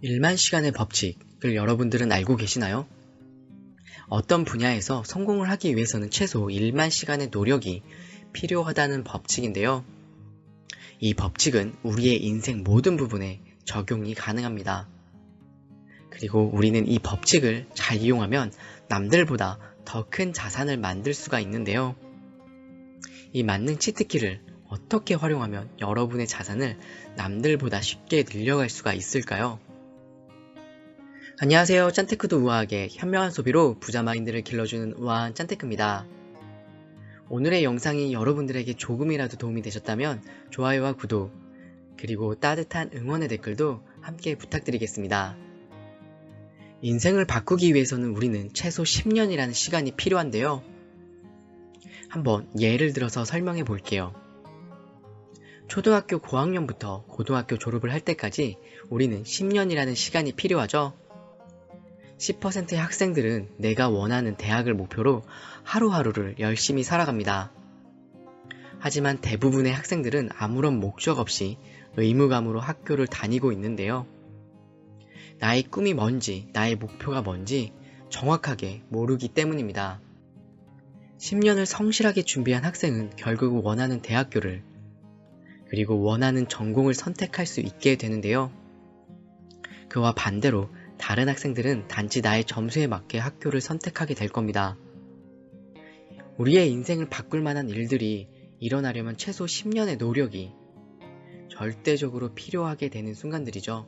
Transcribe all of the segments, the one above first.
1만 시간의 법칙을 여러분들은 알고 계시나요? 어떤 분야에서 성공을 하기 위해서는 최소 1만 시간의 노력이 필요하다는 법칙인데요. 이 법칙은 우리의 인생 모든 부분에 적용이 가능합니다. 그리고 우리는 이 법칙을 잘 이용하면 남들보다 더 큰 자산을 만들 수가 있는데요. 이 만능 치트키를 어떻게 활용하면 여러분의 자산을 남들보다 쉽게 늘려갈 수가 있을까요? 안녕하세요. 짠테크도 우아하게 현명한 소비로 부자 마인드를 길러주는 우아한 짠테크입니다. 오늘의 영상이 여러분들에게 조금이라도 도움이 되셨다면 좋아요와 구독, 그리고 따뜻한 응원의 댓글도 함께 부탁드리겠습니다. 인생을 바꾸기 위해서는 우리는 최소 10년이라는 시간이 필요한데요. 한번 예를 들어서 설명해 볼게요. 초등학교 고학년부터 고등학교 졸업을 할 때까지 우리는 10년이라는 시간이 필요하죠. 10%의 학생들은 내가 원하는 대학을 목표로 하루하루를 열심히 살아갑니다. 하지만 대부분의 학생들은 아무런 목적 없이 의무감으로 학교를 다니고 있는데요. 나의 꿈이 뭔지, 나의 목표가 뭔지 정확하게 모르기 때문입니다. 10년을 성실하게 준비한 학생은 결국 원하는 대학교를, 그리고 원하는 전공을 선택할 수 있게 되는데요. 그와 반대로 다른 학생들은 단지 나의 점수에 맞게 학교를 선택하게 될 겁니다. 우리의 인생을 바꿀 만한 일들이 일어나려면 최소 10년의 노력이 절대적으로 필요하게 되는 순간들이죠.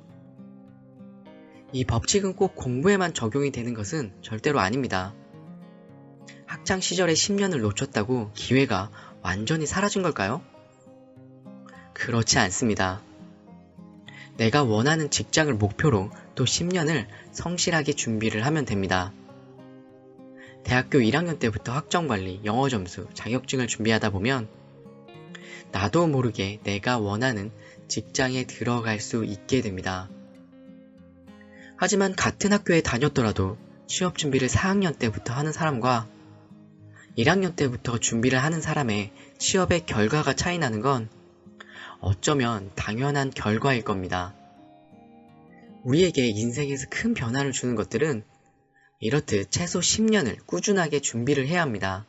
이 법칙은 꼭 공부에만 적용이 되는 것은 절대로 아닙니다. 학창 시절에 10년을 놓쳤다고 기회가 완전히 사라진 걸까요? 그렇지 않습니다. 내가 원하는 직장을 목표로 또 10년을 성실하게 준비를 하면 됩니다. 대학교 1학년 때부터 학점관리, 영어 점수, 자격증을 준비하다 보면 나도 모르게 내가 원하는 직장에 들어갈 수 있게 됩니다. 하지만 같은 학교에 다녔더라도 취업 준비를 4학년 때부터 하는 사람과 1학년 때부터 준비를 하는 사람의 취업의 결과가 차이 나는 건 어쩌면 당연한 결과일 겁니다. 우리에게 인생에서 큰 변화를 주는 것들은 이렇듯 최소 10년을 꾸준하게 준비를 해야 합니다.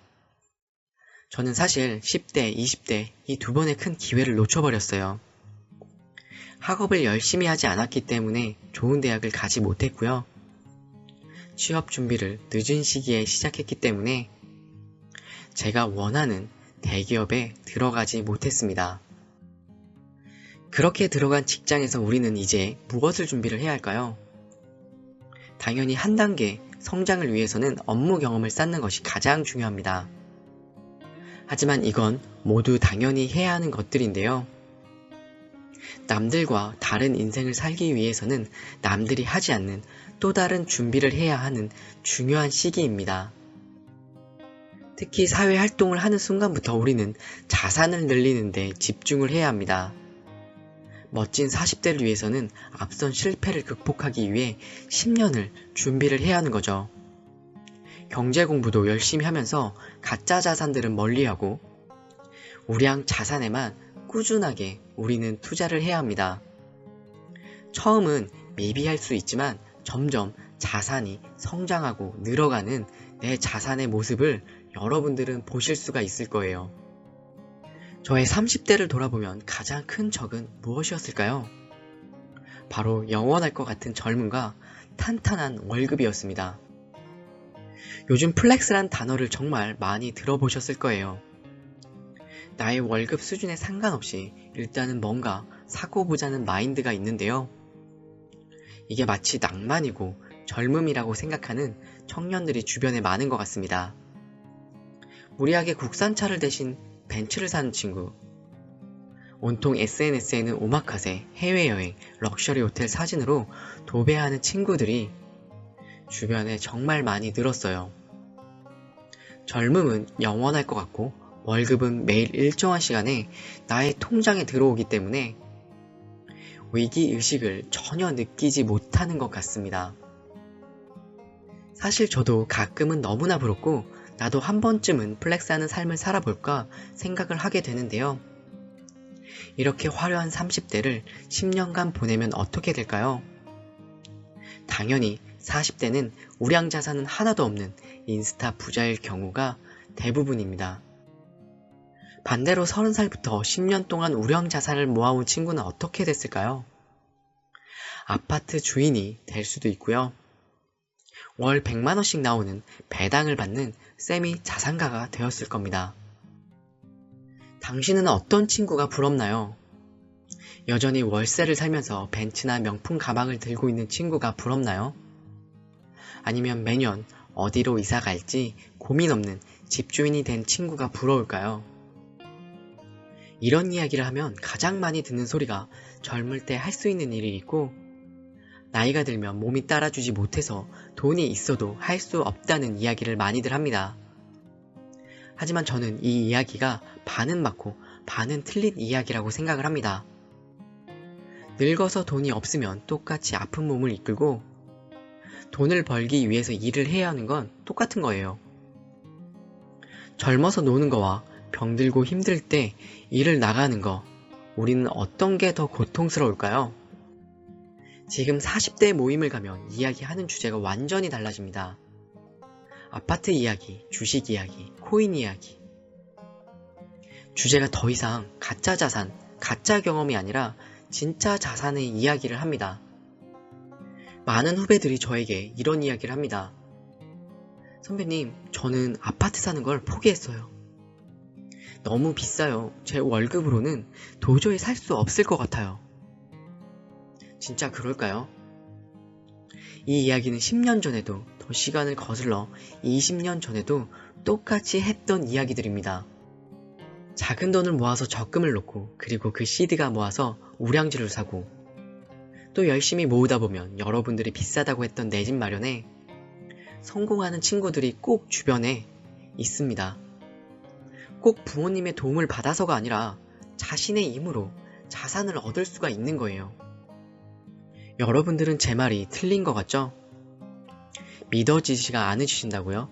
저는 사실 10대, 20대 이 두 번의 큰 기회를 놓쳐버렸어요. 학업을 열심히 하지 않았기 때문에 좋은 대학을 가지 못했고요. 취업 준비를 늦은 시기에 시작했기 때문에 제가 원하는 대기업에 들어가지 못했습니다. 그렇게 들어간 직장에서 우리는 이제 무엇을 준비를 해야 할까요? 당연히 한 단계 성장을 위해서는 업무 경험을 쌓는 것이 가장 중요합니다. 하지만 이건 모두 당연히 해야 하는 것들인데요. 남들과 다른 인생을 살기 위해서는 남들이 하지 않는 또 다른 준비를 해야 하는 중요한 시기입니다. 특히 사회활동을 하는 순간부터 우리는 자산을 늘리는 데 집중을 해야 합니다. 멋진 40대를 위해서는 앞선 실패를 극복하기 위해 10년을 준비를 해야 하는 거죠. 경제 공부도 열심히 하면서 가짜 자산들은 멀리하고 우량 자산에만 꾸준하게 우리는 투자를 해야 합니다. 처음은 미비할 수 있지만 점점 자산이 성장하고 늘어가는 내 자산의 모습을 여러분들은 보실 수가 있을 거예요. 저의 30대를 돌아보면 가장 큰 적은 무엇이었을까요? 바로 영원할 것 같은 젊음과 탄탄한 월급이었습니다. 요즘 플렉스란 단어를 정말 많이 들어보셨을 거예요. 나의 월급 수준에 상관없이 일단은 뭔가 사고 보자는 마인드가 있는데요. 이게 마치 낭만이고 젊음이라고 생각하는 청년들이 주변에 많은 것 같습니다. 무리하게 국산차를 대신 벤츠를 사는 친구, 온통 SNS에는 오마카세, 해외여행, 럭셔리 호텔 사진으로 도배하는 친구들이 주변에 정말 많이 늘었어요. 젊음은 영원할 것 같고 월급은 매일 일정한 시간에 나의 통장에 들어오기 때문에 위기의식을 전혀 느끼지 못하는 것 같습니다. 사실 저도 가끔은 너무나 부럽고 나도 한 번쯤은 플렉스하는 삶을 살아볼까 생각을 하게 되는데요. 이렇게 화려한 30대를 10년간 보내면 어떻게 될까요? 당연히 40대는 우량 자산은 하나도 없는 인스타 부자일 경우가 대부분입니다. 반대로 30살부터 10년 동안 우량 자산을 모아온 친구는 어떻게 됐을까요? 아파트 주인이 될 수도 있고요. 월 100만원씩 나오는 배당을 받는 세미 자산가가 되었을 겁니다. 당신은 어떤 친구가 부럽나요? 여전히 월세를 살면서 벤츠나 명품 가방을 들고 있는 친구가 부럽나요? 아니면 매년 어디로 이사 갈지 고민 없는 집주인이 된 친구가 부러울까요? 이런 이야기를 하면 가장 많이 듣는 소리가 젊을 때 할 수 있는 일이 있고 나이가 들면 몸이 따라주지 못해서 돈이 있어도 할 수 없다는 이야기를 많이들 합니다. 하지만 저는 이 이야기가 반은 맞고 반은 틀린 이야기라고 생각을 합니다. 늙어서 돈이 없으면 똑같이 아픈 몸을 이끌고 돈을 벌기 위해서 일을 해야 하는 건 똑같은 거예요. 젊어서 노는 거와 병들고 힘들 때 일을 나가는 거, 우리는 어떤 게 더 고통스러울까요? 지금 40대 모임을 가면 이야기하는 주제가 완전히 달라집니다. 아파트 이야기, 주식 이야기, 코인 이야기. 주제가 더 이상 가짜 자산, 가짜 경험이 아니라 진짜 자산의 이야기를 합니다. 많은 후배들이 저에게 이런 이야기를 합니다. 선배님, 저는 아파트 사는 걸 포기했어요. 너무 비싸요. 제 월급으로는 도저히 살 수 없을 것 같아요. 진짜 그럴까요? 이 이야기는 10년 전에도 더 시간을 거슬러 20년 전에도 똑같이 했던 이야기들입니다. 작은 돈을 모아서 적금을 놓고 그리고 그 시드가 모아서 우량주를 사고 또 열심히 모으다 보면 여러분들이 비싸다고 했던 내 집 마련에 성공하는 친구들이 꼭 주변에 있습니다. 꼭 부모님의 도움을 받아서가 아니라 자신의 힘으로 자산을 얻을 수가 있는 거예요. 여러분들은 제 말이 틀린 것 같죠? 믿어지지가 않으신다고요?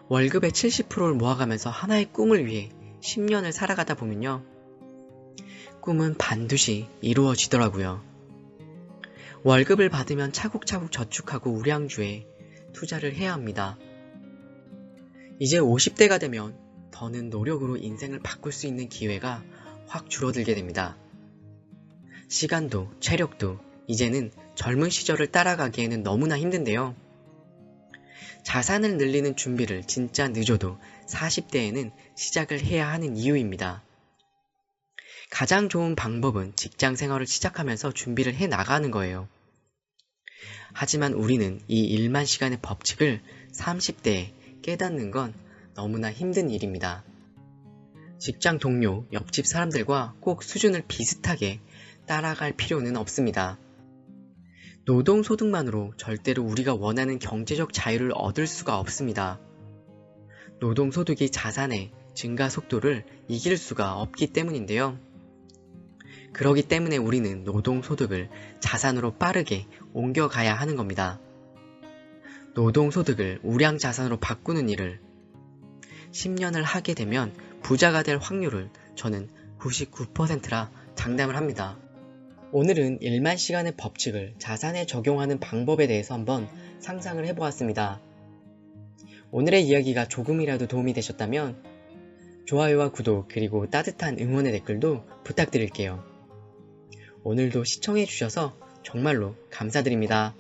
월급의 70%를 모아가면서 하나의 꿈을 위해 10년을 살아가다 보면요. 꿈은 반드시 이루어지더라고요. 월급을 받으면 차곡차곡 저축하고 우량주에 투자를 해야 합니다. 이제 50대가 되면 더는 노력으로 인생을 바꿀 수 있는 기회가 확 줄어들게 됩니다. 시간도 체력도 이제는 젊은 시절을 따라가기에는 너무나 힘든데요. 자산을 늘리는 준비를 진짜 늦어도 40대에는 시작을 해야 하는 이유입니다. 가장 좋은 방법은 직장 생활을 시작하면서 준비를 해 나가는 거예요. 하지만 우리는 이 1만 시간의 법칙을 30대에 깨닫는 건 너무나 힘든 일입니다. 직장 동료, 옆집 사람들과 꼭 수준을 비슷하게 따라갈 필요는 없습니다. 노동소득만으로 절대로 우리가 원하는 경제적 자유를 얻을 수가 없습니다. 노동소득이 자산의 증가 속도를 이길 수가 없기 때문인데요. 그러기 때문에 우리는 노동소득을 자산으로 빠르게 옮겨가야 하는 겁니다. 노동소득을 우량자산으로 바꾸는 일을 10년을 하게 되면 부자가 될 확률을 저는 99%라 장담을 합니다. 오늘은 1만 시간의 법칙을 자산에 적용하는 방법에 대해서 한번 상상을 해보았습니다. 오늘의 이야기가 조금이라도 도움이 되셨다면 좋아요와 구독 그리고 따뜻한 응원의 댓글도 부탁드릴게요. 오늘도 시청해주셔서 정말로 감사드립니다.